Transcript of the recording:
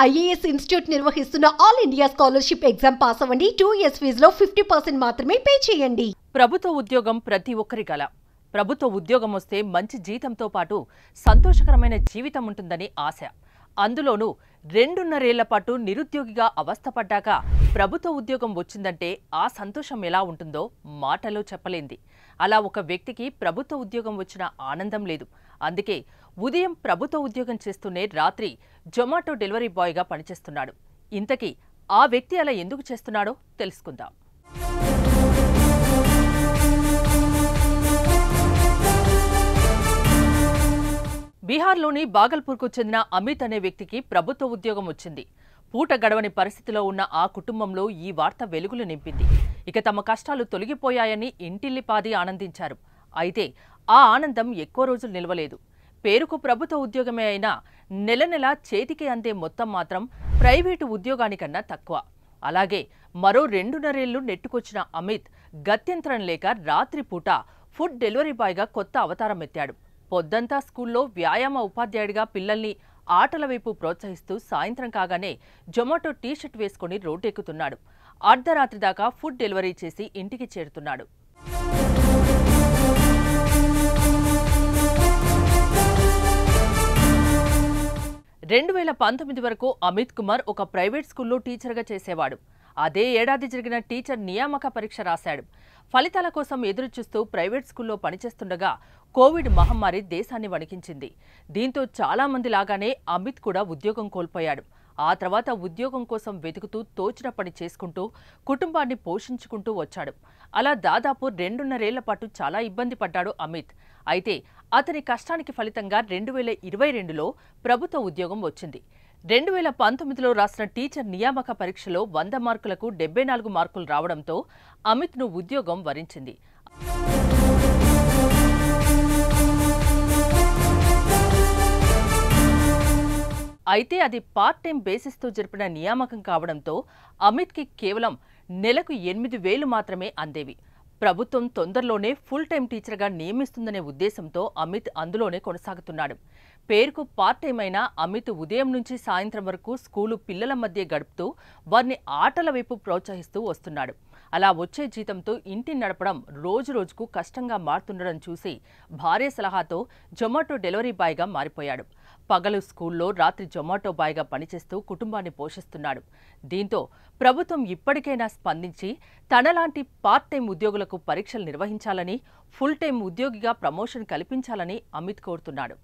IAS institute నిర్వహిస్తున్న all India scholarship exam pass అవ్వండి. 2 years ఫీజులో 50% మాత్రమే పే చేయండి. ప్రభుత్వ ఉద్యోగం ప్రతి ఒక్కరి కల. ప్రభుత్వ ఉద్యోగం వస్తే మంచి జీతంతో పాటు సంతోషకరమైన జీవితం ఉంటుందని ఆశ. అందులోనూ 2.5 ఏళ్ల పాటు నిరుద్యోగిగా అవస్థపడ్డాక ప్రభుత్వ ఉద్యోగం వచ్చిందంటే ఆ సంతోషం ఎలా ఉంటుందో మాటలో చెప్పలేంది. అలా ఒక వ్యక్తికి ప్రభుత్వ ఉద్యోగం వచ్చిన ఆనందం లేదు. అందుకే ఉదయం ప్రభుత్వ ఉద్యోగం చేస్తూనే రాత్రి జొమాటో డెలివరీ బాయ్గా పనిచేస్తున్నాడు. ఇంతకీ ఆ వ్యక్తి అలా ఎందుకు చేస్తున్నాడో తెలుసుకుందాం. బీహార్లోని బాగల్పూర్కు చెందిన అమిత్ అనే వ్యక్తికి ప్రభుత్వ ఉద్యోగం వచ్చింది. పూట గడవని పరిస్థితిలో ఉన్న ఆ కుటుంబంలో ఈ వార్త వెలుగులు నింపింది. ఇక తమ కష్టాలు తొలగిపోయాయని ఇంటిల్లిపాది ఆనందించారు. అయితే ఆ ఆనందం ఎక్కువ రోజులు నిలవలేదు. పేరుకు ప్రభుత్వ ఉద్యోగమే అయినా నెల నెల చేతికి అందే మొత్తం మాత్రం ప్రైవేటు ఉద్యోగానికన్నా తక్కువ. అలాగే మరో 2.5 ఏళ్లు నెట్టుకొచ్చిన అమిత్ గత్యంతరం లేక రాత్రిపూట ఫుడ్ డెలివరీ బాయ్గా కొత్త అవతారం ఎత్తాడు. పొద్దంతా స్కూల్లో వ్యాయామ ఉపాధ్యాయుడిగా పిల్లల్ని ఆటల వైపు ప్రోత్సహిస్తూ సాయంత్రం కాగానే జొమాటో టీషర్ట్ వేసుకుని రోడ్డెక్కుతున్నాడు. అర్ధరాత్రి దాకా ఫుడ్ డెలివరీ చేసి ఇంటికి చేరుతున్నాడు. రెండు 2019 వరకు అమిత్ కుమార్ ఒక ప్రైవేట్ స్కూల్లో టీచర్గా చేసేవాడు. అదే ఏడాది జరిగిన టీచర్ నియామక పరీక్ష రాశాడు. ఫలితాల కోసం ఎదురుచూస్తూ ప్రైవేట్ స్కూల్లో పనిచేస్తుండగా కోవిడ్ మహమ్మారి దేశాన్ని వణికించింది. దీంతో చాలా మంది లాగానే అమిత్ కూడా ఉద్యోగం కోల్పోయాడు. ఆ తర్వాత ఉద్యోగం కోసం వెతుకుతూ తోచిన పని చేసుకుంటూ కుటుంబాన్ని పోషించుకుంటూ వచ్చాడు. అలా దాదాపు 2.5 ఏళ్ల పాటు చాలా ఇబ్బంది పడ్డాడు అమిత్. అయితే అతని కష్టానికి ఫలితంగా 2022లో ప్రభుత్వ ఉద్యోగం వచ్చింది. 2019లో రాసిన టీచర్ నియామక పరీక్షలో 100 మార్కులకు 74 మార్కులు రావడంతో అమిత్ను ఉద్యోగం వరించింది. అయితే అది పార్ట్ టైం బేసిస్తో జరిపిన నియామకం కావడంతో అమిత్కి కేవలం నెలకు 8,000 మాత్రమే అందేవి. ప్రభుత్వం తొందరలోనే ఫుల్ టైం టీచర్గా నియమిస్తుందనే ఉద్దేశంతో అమిత్ అందులోనే కొనసాగుతున్నాడు. పేరుకు పార్ట్ టైం అయినా అమిత్ ఉదయం నుంచి సాయంత్రం వరకు స్కూలు పిల్లల మధ్య గడుపుతూ వారిని ఆటల వైపు ప్రోత్సహిస్తూ వస్తున్నాడు. అలా వచ్చే జీతంతో ఇంటిని నడపడం రోజు రోజుకు కష్టంగా మారుతుండడం చూసి భార్య సలహాతో జొమాటో డెలివరీ బాయ్గా మారిపోయాడు. పగలు స్కూల్లో, రాత్రి జొమాటో బాయ్గా పనిచేస్తూ కుటుంబాన్ని పోషిస్తున్నాడు. దీంతో ప్రభుత్వం ఇప్పటికైనా స్పందించి తనలాంటి పార్ట్ టైం ఉద్యోగులకు పరీక్షలు నిర్వహించాలని, ఫుల్ టైం ఉద్యోగిగా ప్రమోషన్ కల్పించాలని అమిత్ కోరుతున్నాడు.